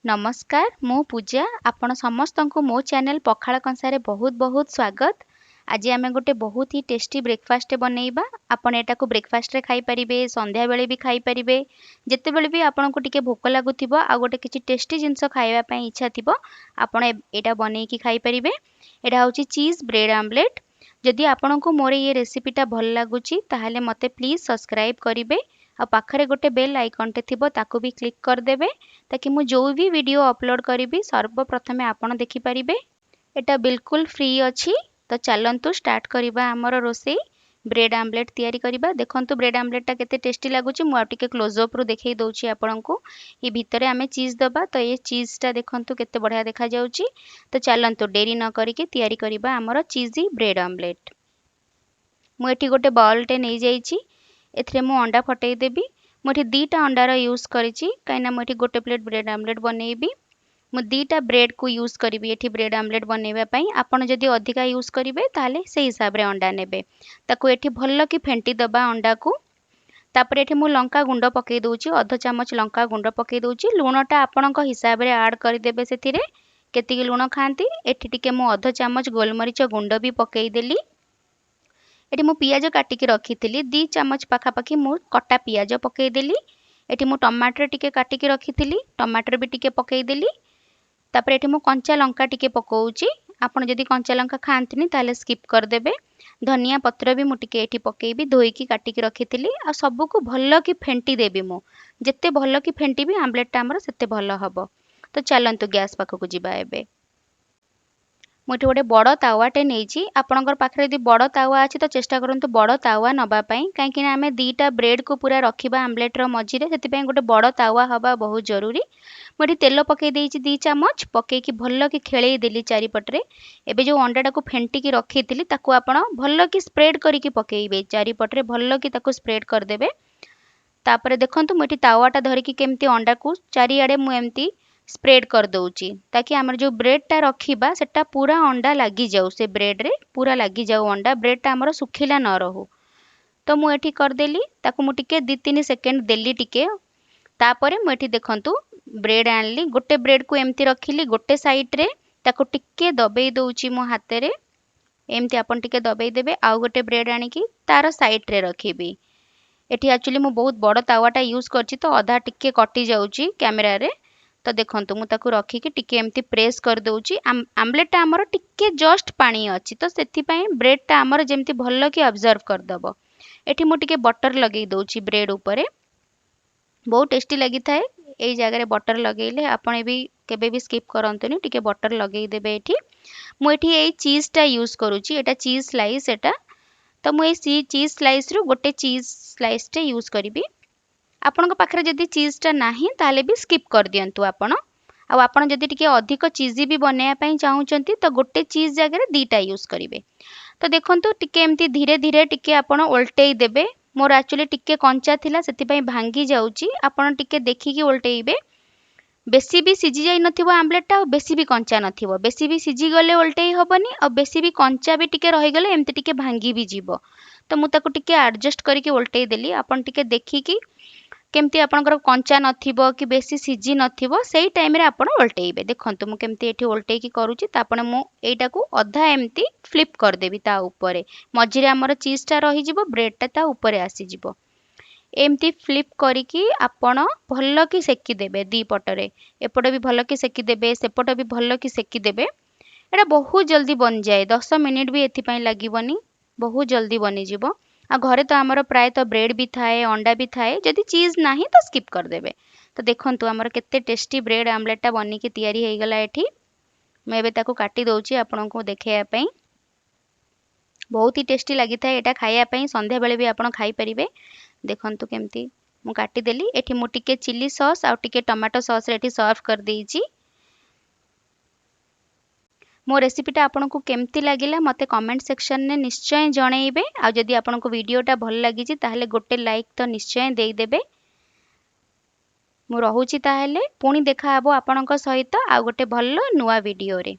नमस्कार मु पूजा आपण समस्त को मो चैनल पखाल कंसारे बहुत बहुत स्वागत। आज आम गोटे बहुत ही टेस्टी ब्रेकफास्ट बनइबा। आपण एटा को ब्रेकफास्ट रे खाई परिबे, संध्या बेले भी खाई परिबे, जेते बेले भी आपण को टिके भोक लागुथिबो आ गोटे किछि टेस्टी जिंस खाइबा पई इच्छा थिबो आपण एटा बनै की खाई परिबे। एटा होची चीज ब्रेड आमलेट। जदि आपण को मोर ये रेसिपीटा भल लागुची ताहाले मते प्लीज सब्सक्राइब करिवे आ पाखरे गोटे बेल आइकन टे थिबो ताको भी क्लिक कर देबे ताकि मु जो भी वीडियो अपलोड करी सर्वप्रथमे आपण देखि परिबे। एटा बिल्कुल फ्री अछि। तो चलंतु स्टार्ट करिबा हमर रोसई ब्रेड आमलेट तैयारी करिबा। देखंतु ब्रेड आमलेट केते टेस्टी लागुची। मु आ टिके क्लोज अप रु देखै दउची आपनकु। ई भितरे आमे चीज दबा तो ये चीज टा देखंतु केते बढ़िया देखा जाउची। तो चलंतु डेरी न करिके तैयारी करिबा हमर चीजी ब्रेड आमलेट। मु एठी गोटे बाउल टे नै जाईची। एथरे मु अंडा फटै देबी। मु एठी दीटा अंडार यूज करिची काइना मु एठी गोटे प्लेट ब्रेड आमलेट बनेइबी। मु दीटा ब्रेड को यूज करिबी एठी ब्रेड आमलेट बनेबा पई। आपण जदि अधिका यूज करिवे ताले से हिसाब रे अंडा नेबे। ताको एठी भल्ल की फेंटी दबा अंडा को। तापर एठी मु लंका गुंड पकै दउची, आधा चामच लंका गुंड पकै दउची। लूणटा आपणक हिसाब रे ऐड करि देबे सेथिरे केतिकी लूण खांती। एठी टिके मु आधा चामच गोलमरीच गुंड भी पकै देली। एठी मु पियाज काटिकी रखिथिली 2 चामच पाखापाखी मु कटा पियाज पकै देली। एठी मु टमाटर टिके काटिकी रखिथिली, टमाटर भी टिके पकै देली। तापर एठी मु कंचा लंका टिके पकोउची। आपण जदि कंचा लंका खांतनी ताले स्किप कर देबे। धनिया पत्र भी मु टिके एठी पकेइबी, धोईकी काटिकी रखिथिली। आ सबु को भल्ल की फेंटी देबी मु। जेते भल्ल की फेंटीबी आमलेट टा हमर सेते भल्ल हबो। तो चलंतु गैस पाखकु जिबा एबे। मुझे गोटे बड़ तावाटे नहीं। आपणकर पाखे यदि बड़ तावा अच्छी तो चेष्टा करंतु बड़ तावा नवापाई कहीं आम दीटा ब्रेड को पूरा रखा आमलेट्र मझीरे से गोटे बड़ तावा हवा बहुत जरूरी। मुझे तेल पकई 2 चामच पकईकी भल कि खेल देली चारिपटे। एबे जो अंडाटा को फेंटिकी रखी थी आपड़ भल कि स्प्रेड करके पकईबे चारिपटे भल कि स्प्रेड करदे। तापर देखंतु मुझे तावाटा धरिकी केमती अंडा को चारिआडे मुझे स्प्रेड कर दउची ताकि हमर जो ब्रेड टा रखिबा सेटा पूरा अंडा लागी जाऊ, से ब्रेड रे पूरा लागी जाऊ अंडा, ब्रेड टा हमर सुखिला न रहू। तो मु एठी कर देली ताकु मु टिके 2-3 सेकंड देली टिके। तापरे मु एठी देखंतु ब्रेड आनली, गोटे ब्रेड को एमती रखिली गोटे साइड रे ताकु टिके दबेई दउची मो हाथे रे। एमती आपन टिके दबेई देबे। आ गोटे ब्रेड आनिकी तार साइड रे रखिबी। एठी एक्चुअली मु बहुत बड़ तावाटा यूज करची तो आधा टिके कटि जाउची कैमरा रे। तो देखंतु मु ताकु रखिकी टिके एमती प्रेस कर दउची। आमलेट टा हमर टिके जस्ट पानी अछि तो सेथि पई ब्रेड टा हमर जेमती भल्ल कि ऑब्जर्व कर दबो। एठी मु टिके बटर लगेई दउची ब्रेड ऊपरे, बहुत टेस्टी लगी थाए। एई जगह रे बटर लगेइले आपण भी केबे भी स्किप करंतुनी, टिके बटर लगेई देबे। एठी मु एठी एई चीज टा यूज करूची, एटा चीज स्लाइस एटा। तो मु एई चीज स्लाइस रु गोटे चीज स्लाइस टे यूज करिबी। आपनक पाखरे जदि चीज टा नाही ताले भी स्किप कर दियंतु आपण। आ आपण जदि टिके अधिक चीजी भी बनेया पई चाहूचंती तो गोटे चीज जगह रे 2टा यूज करिवे। तो देखंतु टिके एमती धीरे धीरे टिके आपण उल्टेई देबे। मोर एक्चुअली टिके कंचा थिला सेति पई भांगी जाउची, आपण टिके देखिकी उल्टेइबे। बेसी भी सिझी जाई नथिबो आमलेट टा, बेसी भी कंचा नथिबो। बेसी भी सिझी गले उल्टेई हबनी और बेसी भी कंचा भी टिके रही गले एमती टिके भांगी भी जीवो। तो मु ताको टिके एडजस्ट करके उल्टेई देली। आपण टिके देखिकी केमती आपनकर कंचा नथिबो कि बेसी सिझी नथिबो सेई टाइम रे आपण उल्टेइबे। देखंतु मु केमती एठी उल्टेई की करूची। तापणे मु एइटा को अधा एमती फ्लिप कर देबी ता ऊपरे। मझिरे हमर चीज टा रही जिवो, ब्रेड टा ता ऊपरे आसी जिवो। एमती फ्लिप करिकी आपण भल्ल कि सेकी देबे दी पटरे। एपट भी भल्ल कि सेकी देबे, सेपट भी भल्ल कि सेकी देबे। एटा बहुत जल्दी बन जाए, 10 मिनिट भी एथि पई लागिवनी, बहुत जल्दी बनी जिवो। आ घरे तो आमर प्राय तो ब्रेड भी थाए, अंडा भी थाए, जदि चीज नाही तो स्किप कर देबे। तो देखंतु आमर केते टेस्टी ब्रेड आमलेट टा बनी के तैयारी हे गला। एठी मैं एबे ताको काटी दउची आपनको देखेया पई। बहुत ही टेस्टी लगी थाए एटा खाया पई, संध्या बेले भी आपण खाई परिबे। देखंतु केमती मु काटी देली। एठी मु टिके चिली सॉस आ टिके टमाटो सॉस रे एठी सर्व कर देइची। मो रेसिपीटा आपको केमती लगिला मते कमेंट सेक्शन ने निश्चय जणेइबे। आ जदि आपको वीडियोटा भल लागिची ताहले गोटे लाइक तो निश्चय देई देबे। मु रहूची ताहले पुणी देखा हबो आपनक सहित आ गोटे भल नुवा वीडियो रे।